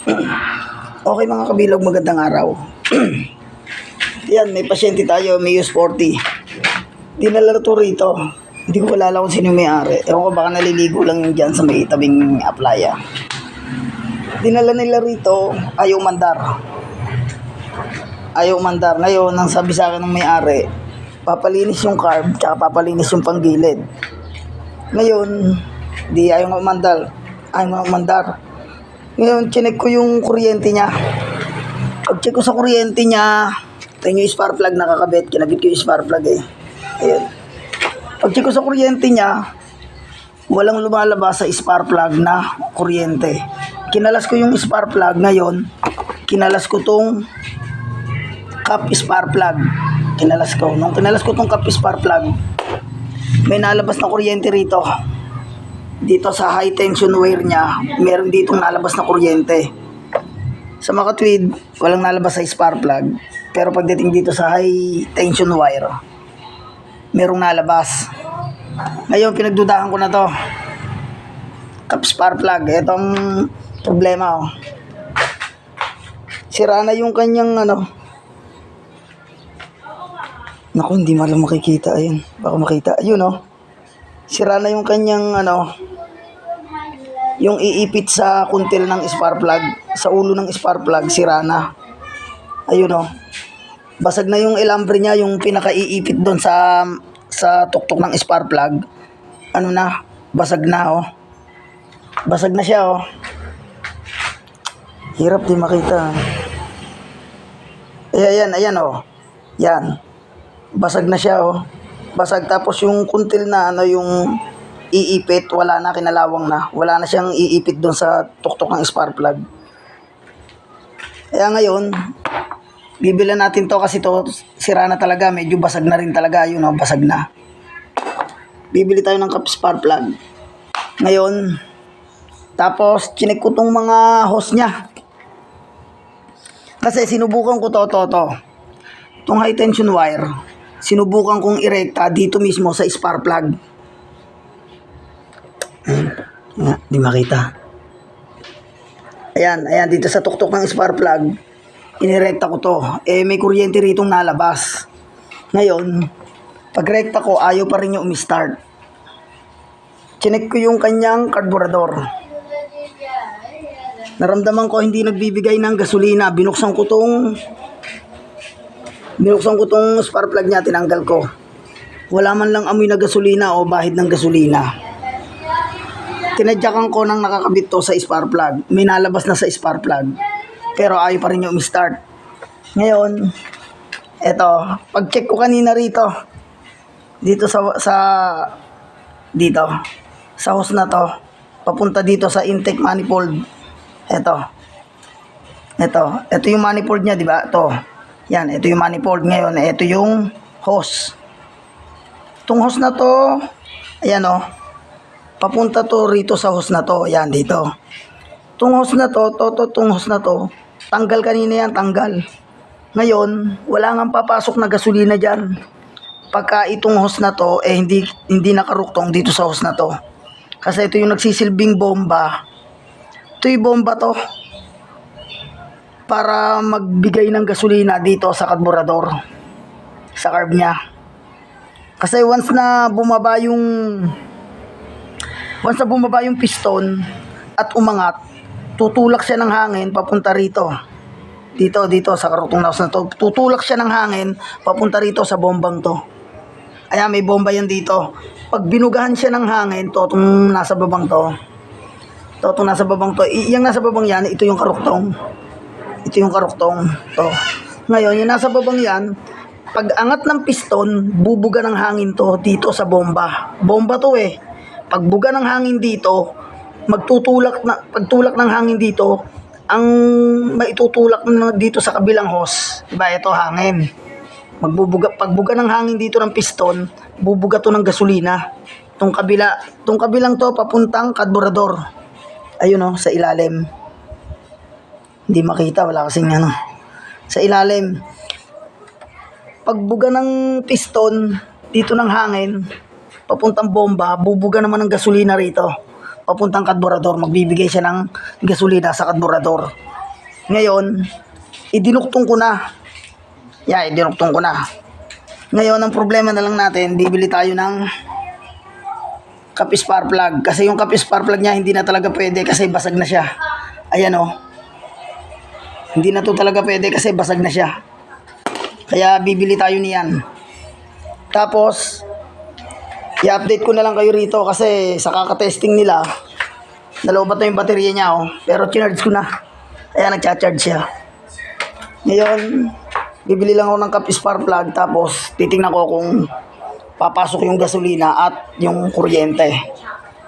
Okay mga kabilog, magandang araw. Yan, may pasyente tayo, may US40. Dinala to rito. Hindi ko kilala kung sino yung may-ari. Ewan ko, baka naliligo lang yung dyan sa may tabing aplaya. Dinala nila rito, ayaw mandar. Ayaw mandar. Ngayon, ang sabi sa akin ng may-ari, papalinis yung carb, tsaka papalinis yung panggilid. Ngayon, di ayaw nga mandar. Ayaw nga mandar. Ngayon, chinek ko yung kuryente niya. Pag-check ko sa kuryente niya, ito yung spark plug nakakabit. Kinabit ko yung spark plug eh. Ayan. Pag-check ko sa kuryente niya, walang lumalabas sa spark plug na kuryente. Kinalas ko yung spark plug ngayon. Kinalas ko tong cap spark plug. Kinalas ko. Nung kinalas ko tong cap spark plug, may nalabas na kuryente rito. Dito sa high tension wire niya, meron ditong nalabas na kuryente. Sa makatwid, walang nalabas sa spark plug. Pero pagdating dito sa high tension wire, merong nalabas. Ngayon, pinagdudahan ko na to. Cap spark plug. Ito ang problema. Oh. Sira na yung kanyang Naku, hindi malang makikita. Ayun. Baka makita. Ayun oh. Sira na yung kanyang yung iipit sa kuntil ng spark plug, sa ulo ng spark plug, sira na. Ayun oh. Basag na yung elambre niya, yung pinaka-iipit doon sa tuktok ng spark plug. Ano na, basag na oh. Basag na siya oh. Hirap din makita. Ayan oh. Yan. Basag na siya oh. Basag, tapos yung kuntil na yung iipit, wala na, kinalawang na. Wala na siyang iipit doon sa tuktok ng spark plug. Kaya ngayon, bibilan natin to kasi to sira na talaga, medyo basag na rin talaga, yun oh, basag na. Bibili tayo ng cap spark plug. Ngayon, tapos chinek ko tong mga hose niya. Kasi sinubukan ko to. Itong high tension wire, sinubukan kong irekta dito mismo sa spark plug. Di makita. Ayan, dito sa tuktok ng spark plug, inirekta ko to. May kuryente rito nalabas. Ngayon, pag rekta ko, ayaw pa rin yung umistart. Chinek ko yung kanyang karburador. Naramdaman ko hindi nagbibigay ng gasolina. Binuksan ko tong spark plug niya, tinanggal ko. Wala man lang amoy na gasolina o bahid ng gasolina. Tinadyakan ko nang nakakabit to sa spark plug. May nalabas na sa spark plug. Pero ayaw pa rin yung start. Ngayon, eto, pag-check ko kanina rito, dito sa hose na to, papunta dito sa intake manifold. Ito yung manifold niya, di ba? Yan, ito yung manifold. Ngayon, ito yung hose. Itong hose na to, ayan o, papunta to rito sa hose na to. Yan, dito. Itong hose na to, tanggal kanina yan, tanggal. Ngayon, wala nga papasok na gasolina dyan. Pagka itong hose na to, hindi nakaruktong dito sa hose na to. Kasi ito yung nagsisilbing bomba. Ito yung bomba to para magbigay ng gasolina dito sa karburador, sa carb niya. Kasi once na bumaba yung piston at umangat, tutulak siya ng hangin papunta rito. Dito sa karutong house na to, tutulak siya ng hangin papunta rito sa bombang to. Ayan, may bomba yan dito. Pag binugahan siya ng hangin, itong nasa babang to, yung nasa babang yan, ito yung karuktong. To. Ngayon, yung nasa babang yan, pag angat ng piston, bubuga ng hangin to dito sa bomba. Bomba to eh. Pag buga ng hangin dito, pagtulak ng hangin dito, ang maitutulak dito sa kabilang hose, diba, ito hangin. Pagbuga ng hangin dito ng piston, bubuga to ng gasolina. Tong kabilang to papuntang karburador. Ayun oh, sa ilalim. Hindi makita, wala kasing sa ilalim. Pagbuga ng piston dito ng hangin, papuntang bomba, bubuga naman ng gasolina rito. Papuntang karburador, magbibigay siya ng gasolina sa karburador. Ngayon, idinuktong ko na. Idinuktong ko na. Ngayon, ang problema na lang natin, bibili tayo ng cap spark plug. Kasi yung cap spark plug niya, hindi na talaga pwede kasi basag na siya. Ayan o. Hindi na to talaga pwede kasi basag na siya. Kaya bibili tayo niyan. Tapos, i-update ko na lang kayo rito kasi sa kakatesting nila, nalobat na yung baterya niya oh. Pero chinarge ko na. Kaya nagcha-charge siya. Ngayon, bibili lang ako ng cap spark plug tapos titingnan ko kung papasok yung gasolina at yung kuryente.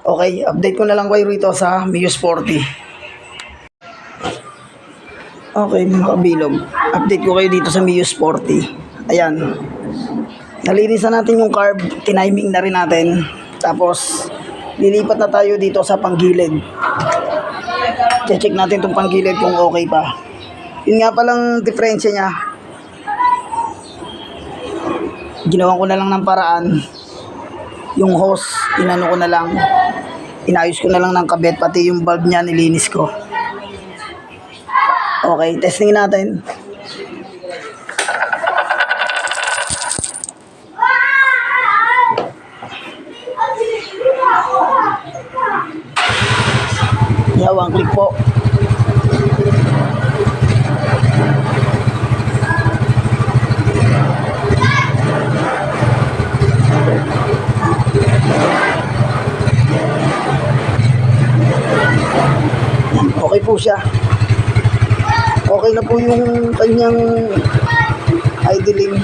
Okay, update ko na lang kayo rito sa Mio Sporty. Okay mga kabilog, update ko kayo dito sa Mio Sporty. Ayan, nalinisan natin yung carb, tiniming na rin natin. Tapos, lilipat na tayo dito sa panggilid. Check natin itong panggilid kung okay pa. Yun nga palang diferensya niya. Ginawa ko na lang ng paraan. Yung hose, inano ko na lang. Inayos ko na lang ng kabit, pati yung bulb niya nilinis ko. Okay, testing natin. One click po. Okay po siya. Okay na po yung kanyang idling.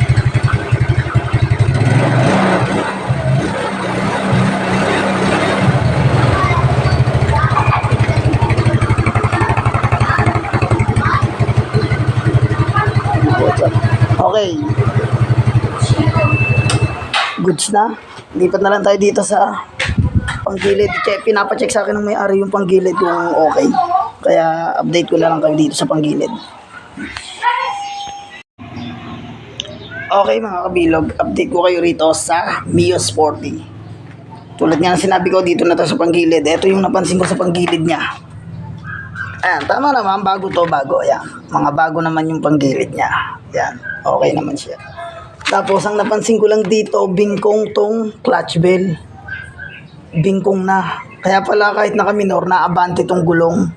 Okay. Goods na. Lipat na lang tayo dito sa panggilid. Pinapacheck sa akin ng may-ari yung panggilid kung okay. Kaya update ko na lang kayo dito sa panggilid. Okay mga kabilog, update ko kayo rito sa Mio Sporty. Tulad nga ng sinabi ko, dito na to sa panggilid. Ito yung napansin ko sa panggilid niya. Ayan, tama naman, bago to, bago. Ayan, mga bago naman yung panggilid niya. Ayan, okay naman siya. Tapos, ang napansin ko lang dito, bingkong tong clutch bell. Bingkong na. Kaya pala kahit naka-minor, naabante tong gulong.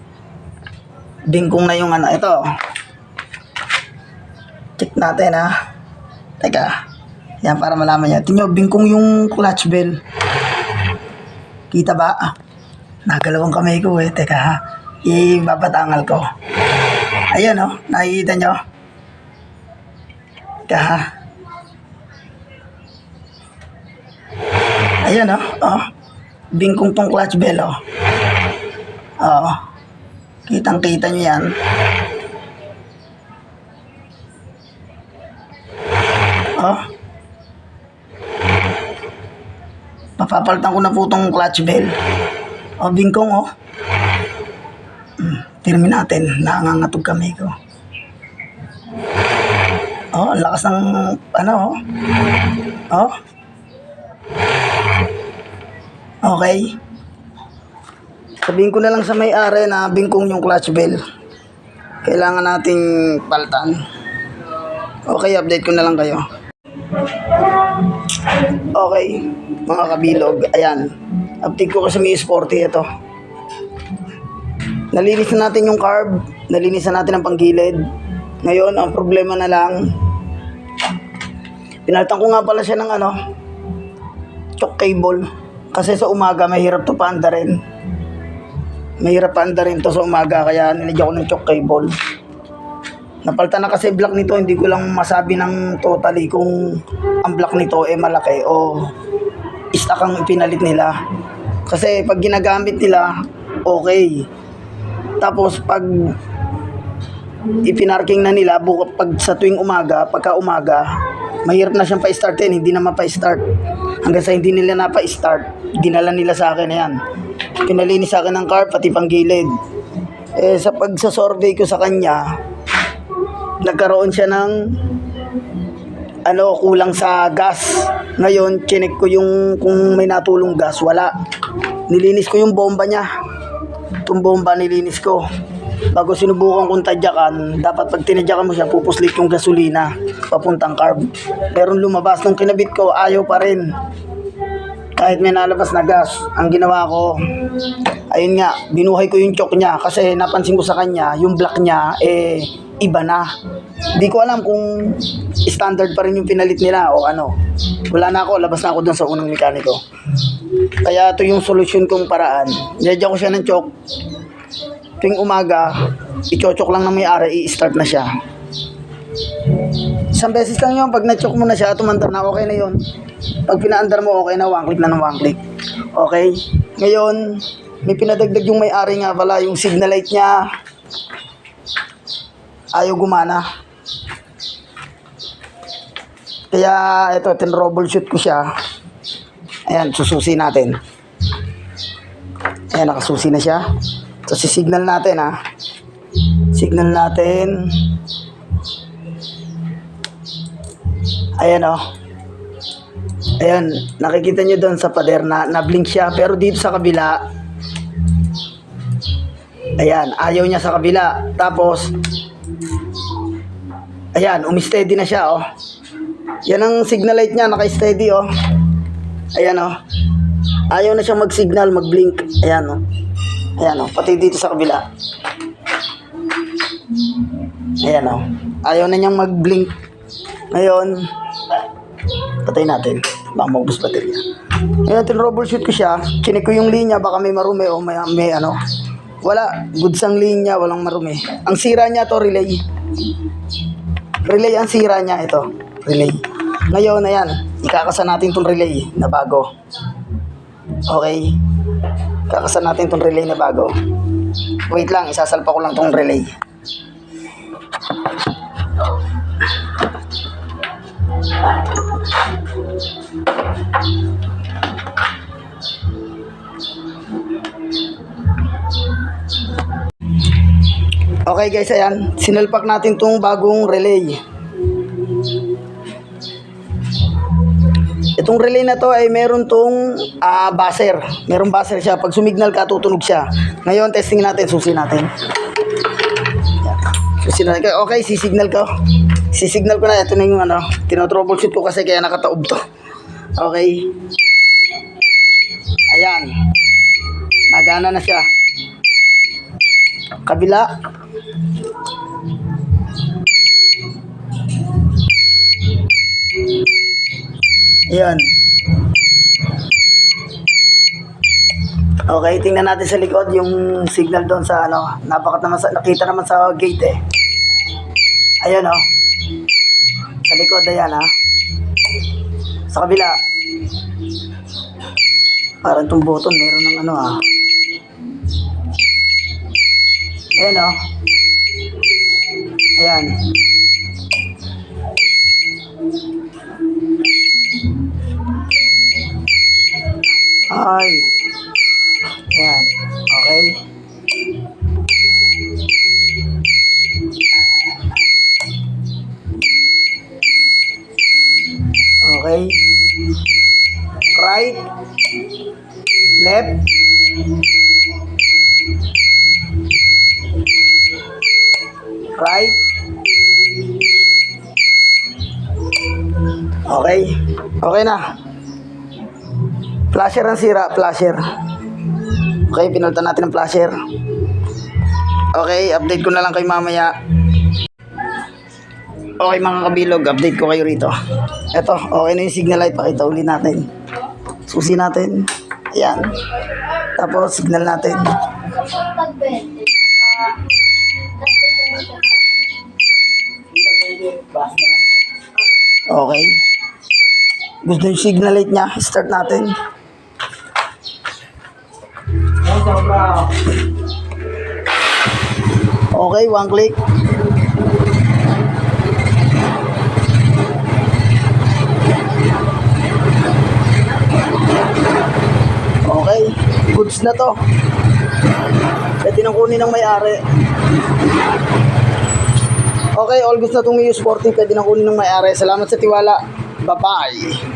Bingkong na yung ano. Ito. Check natin ha. Teka. Yan, para malaman niya. Tingnan nyo, bingkong yung clutch bell. Kita ba? Nagalawang kamay ko eh. Teka ha. Ibabatangal ko. Ayan o. Nakikita nyo. Teka ha. Ayan o. Oh. Bingkong tong clutch bell o. Oo. Kitang-kita nyo yan. Oh. Papapalitan ko na po itong clutch bell. O, bingkong o. Tirmi natin. Nangangatog kami ko. O, ang lakas ng ano o. O. Okay. Sabihin ko na lang sa may-ari na bingkong yung clutch bell. Kailangan nating palitan. Okay, update ko na lang kayo. Okay, mga kabilog. Ayan. Update ko sa Mio Sporty ito. Nalinis na natin yung carb. Nalinis na natin ang panggilid. Ngayon, ang problema na lang, pinalitan ko nga pala siya ng ano, choke cable. Kasi sa umaga, mahirap to paanda rin. Mahirap paanda rin to sa umaga, kaya nilagyan ko ng choke cable. Napalitan na kasi block nito, hindi ko lang masabi ng totally kung ang block nito ay malaki o stock ang ipinalit nila. Kasi pag ginagamit nila, okay. Tapos pag ipinarking na nila, pag sa tuwing umaga, pagka umaga, mahirap na siyang pa-startin, hindi na mapa-start. Hanggang sa hindi nila napa-start, dinala nila sa akin na yan. Pinalinis sa akin ng car, pati panggilid. Eh, sa pagsasurvey ko sa kanya, nagkaroon siya ng kulang sa gas. Ngayon, chinek ko yung kung may natulong gas, wala. Nilinis ko yung bomba niya. Itong bomba nilinis ko. bago sinubukan kong tadyakan, dapat pag tinadyakan mo siya, pupuslit yung gasolina papuntang carb. Pero lumabas, nung kinabit ko, ayaw pa rin. Kahit may nalabas na gas, ang ginawa ko, ayun nga, binuhay ko yung choke niya kasi napansin ko sa kanya, yung block niya, iba na. Di ko alam kung standard pa rin yung pinalit nila o ano. Wala na ako, labas na ako dun sa unang mekaniko. Kaya ito yung solusyon kong paraan. Nilagyan ko siya ng choke. Tuwing umaga, i-choke lang ng may-ari, i-start na siya. Isang beses lang yun, pag na-choke mo na siya, tumandar na, okay na yun. Pag pinaandar mo, okay na, one click na ng one click. Okay? Ngayon, may pinadagdag yung may-ari nga pala, yung signal light niya, ayaw gumana. Kaya, ito, tin-troubleshoot ko siya. Ayan, sususi natin. Ayan, nakasusi na siya. So, si-signal natin, ha. Signal natin. Ayan, oh. Ayan, nakikita nyo doon sa pader na na-blink siya. Pero dito sa kabila, ayan, ayaw niya sa kabila. Tapos, ayan, umisteady na siya, oh. Yan ang signal light niya, naka-steady, oh. Ayan, oh. Ayaw na siyang mag-signal, mag-blink. Ayan, oh. Ayan, oh. Pati dito sa kabila. Ayan, oh. Ayaw na niyang mag-blink. Ngayon, patay natin. Baka maubos baterya. Ngayon, tin-troubleshoot ko siya. Chinik ko yung linya, baka may marumi o may ano. Wala. Goods ang linya, walang marumi. Ang sira niya to, relay. Relay ang sira niya, ito. Relay. Ngayon, ayan. Ikakasa natin itong relay na bago. Okay. Ikakasa natin itong relay na bago. Wait lang, isasalpa ko lang itong relay. Okay guys, ayan. Sinalpak natin itong bagong relay. Itong relay na to ay meron tong buzzer. Merong buzzer siya. Pag sumignal ka, tutunog siya. Ngayon, testing natin. Susi natin. Susi natin. Okay, sisignal ko. Sisignal ko na. Ito na yung ano. Tinotroubleshoot ko kasi kaya nakataob to. Okay. Ayan. Nagana na siya. Kabila. Ayan. Okay, tingnan natin sa likod yung signal doon sa ano. Nakita naman sa gate eh. Ayan oh. Sa likod, ayan ha. Sa kabila. Parang itong button, meron ng ano ah. Ayan oh. Ayan. Ay. Ayan. Okay. Okay. Right. Left. Right. Okay. Okay na. Flasher ang sira, flasher. Okay, pinalitan natin ang flasher. Okay, update ko na lang kayo mamaya. Okay mga kabilog, update ko kayo rito. Eto, okay na yung signal light, pakita ulit natin. Susi natin. Ayan. Tapos, signal natin. Okay. Gusto yung signal light niya, start natin. Okay, one click. Okay, goods na to. Pwede nang kunin ng may-ari. Okay, all goods na itong Mio Sporty. Pwede nang kunin ng may-ari. Salamat sa tiwala. Bye-bye.